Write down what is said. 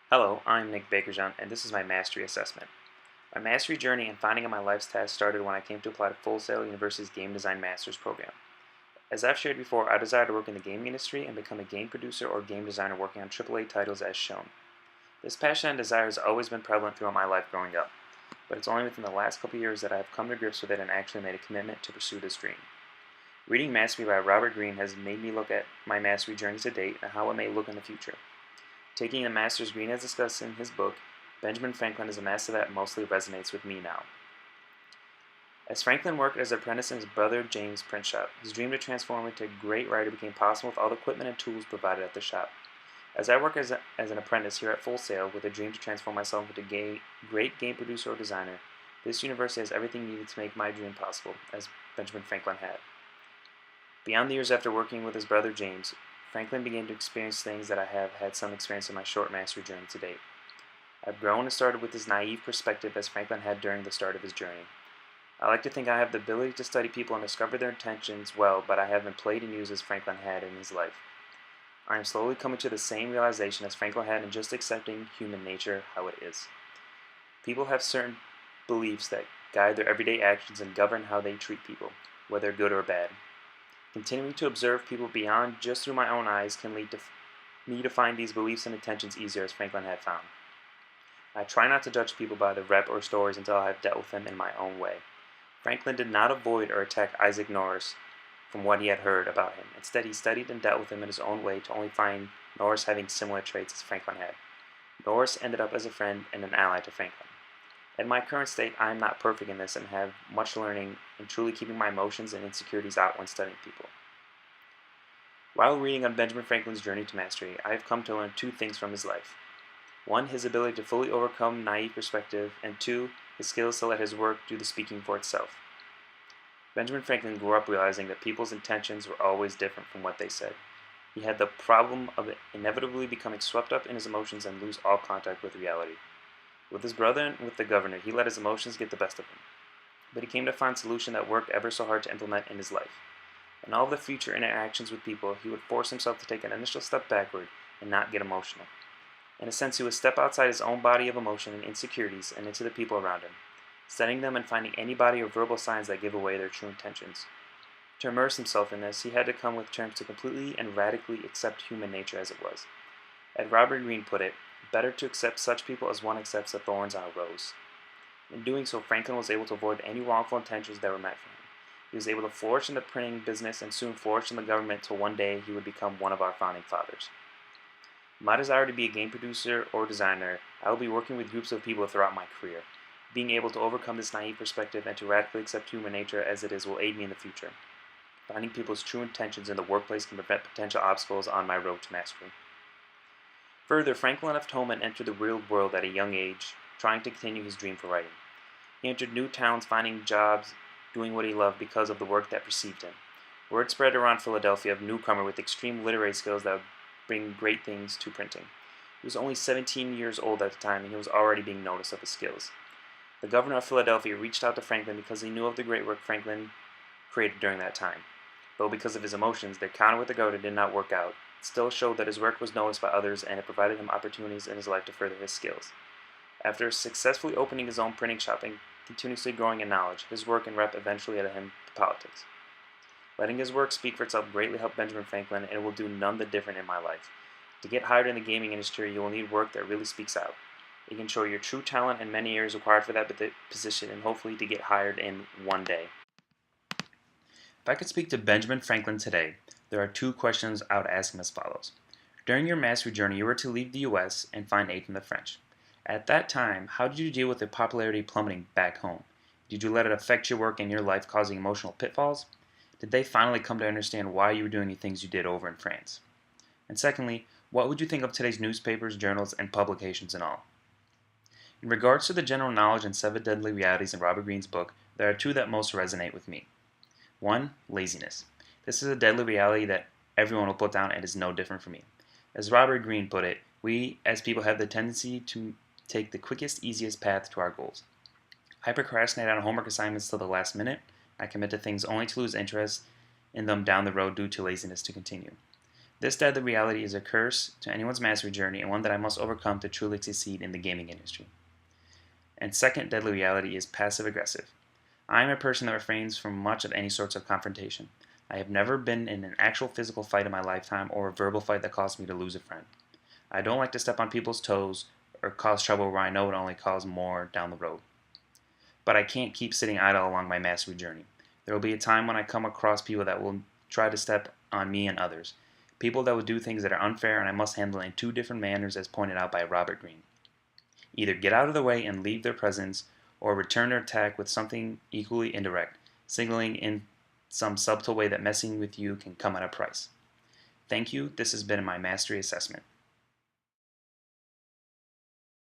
Hello, I'm Nick Bakerjohn, and this is my Mastery Assessment. My Mastery journey and finding out my life's task started when I came to apply to Full Sail University's Game Design Master's program. As I've shared before, I desire to work in the gaming industry and become a game producer or game designer working on AAA titles as shown. This passion and desire has always been prevalent throughout my life growing up, but it's only within the last couple years that I have come to grips with it and actually made a commitment to pursue this dream. Reading Mastery by Robert Greene has made me look at my Mastery journey to date and how it may look in the future. Taking a master's degree as discussed in his book, Benjamin Franklin is a master that mostly resonates with me now. As Franklin worked as an apprentice in his brother James' print shop, his dream to transform into a great writer became possible with all the equipment and tools provided at the shop. As I work as an apprentice here at Full Sail with a dream to transform myself into a great game producer or designer, this university has everything needed to make my dream possible, as Benjamin Franklin had. Beyond the years after working with his brother James, Franklin began to experience things that I have had some experience in my short mastery journey to date. I've grown and started with this naive perspective as Franklin had during the start of his journey. I like to think I have the ability to study people and discover their intentions well, but I haven't played and used as Franklin had in his life. I am slowly coming to the same realization as Franklin had in just accepting human nature how it is. People have certain beliefs that guide their everyday actions and govern how they treat people, whether good or bad. Continuing to observe people beyond just through my own eyes can lead to me to find these beliefs and intentions easier, as Franklin had found. I try not to judge people by the rep or stories until I have dealt with them in my own way. Franklin did not avoid or attack Isaac Norris from what he had heard about him. Instead, he studied and dealt with him in his own way to only find Norris having similar traits as Franklin had. Norris ended up as a friend and an ally to Franklin. In my current state, I am not perfect in this and have much learning in truly keeping my emotions and insecurities out when studying people. While reading on Benjamin Franklin's journey to mastery, I have come to learn two things from his life. One, his ability to fully overcome naive perspective, and two, his skills to let his work do the speaking for itself. Benjamin Franklin grew up realizing that people's intentions were always different from what they said. He had the problem of inevitably becoming swept up in his emotions and lose all contact with reality. With his brother and with the governor, he let his emotions get the best of him. But he came to find a solution that worked ever so hard to implement in his life. In all of the future interactions with people, he would force himself to take an initial step backward and not get emotional. In a sense, he would step outside his own body of emotion and insecurities and into the people around him, studying them and finding any body or verbal signs that give away their true intentions. To immerse himself in this, he had to come with terms to completely and radically accept human nature as it was. As Robert Greene put it, better to accept such people as one accepts the thorns on a rose. In doing so, Franklin was able to avoid any wrongful intentions that were meant for him. He was able to flourish in the printing business and soon flourish in the government till one day he would become one of our founding fathers. My desire to be a game producer or designer, I will be working with groups of people throughout my career. Being able to overcome this naive perspective and to radically accept human nature as it is will aid me in the future. Finding people's true intentions in the workplace can prevent potential obstacles on my road to mastery. Further, Franklin left home and entered the real world at a young age, trying to continue his dream for writing. He entered new towns, finding jobs, doing what he loved because of the work that preceded him. Word spread around Philadelphia of a newcomer with extreme literary skills that would bring great things to printing. He was only 17 years old at the time, and he was already being noticed of his skills. The governor of Philadelphia reached out to Franklin because he knew of the great work Franklin created during that time. Though because of his emotions, the encounter with the governor did not work out, it still showed that his work was noticed by others and it provided him opportunities in his life to further his skills. After successfully opening his own printing shop and continuously growing in knowledge, his work and rep eventually led him to politics. Letting his work speak for itself greatly helped Benjamin Franklin, and it will do none the different in my life. To get hired in the gaming industry, you will need work that really speaks out. You can show your true talent and many years required for that position, and hopefully to get hired in one day. If I could speak to Benjamin Franklin today, there are two questions I would ask him as follows. During your mastery journey, you were to leave the U.S. and find aid from the French. At that time, how did you deal with the popularity plummeting back home? Did you let it affect your work and your life, causing emotional pitfalls? Did they finally come to understand why you were doing the things you did over in France? And secondly, what would you think of today's newspapers, journals, and publications and all? In regards to the general knowledge and 7 deadly realities in Robert Greene's book, there are two that most resonate with me. 1. Laziness. This is a deadly reality that everyone will put down and is no different from me. As Robert Greene put it, we as people have the tendency to take the quickest, easiest path to our goals. I procrastinate on homework assignments till the last minute. I commit to things only to lose interest in them down the road due to laziness to continue. This deadly reality is a curse to anyone's mastery journey and one that I must overcome to truly succeed in the gaming industry. And second deadly reality is passive aggressive. I am a person that refrains from much of any sorts of confrontation. I have never been in an actual physical fight in my lifetime or a verbal fight that caused me to lose a friend. I don't like to step on people's toes or cause trouble where I know it only cause more down the road. But I can't keep sitting idle along my mastery journey. There will be a time when I come across people that will try to step on me and others. People that will do things that are unfair and I must handle in two different manners as pointed out by Robert Greene. Either get out of the way and leave their presence, or return their attack with something equally indirect, signaling in some subtle way that messing with you can come at a price. Thank you. This has been my mastery assessment.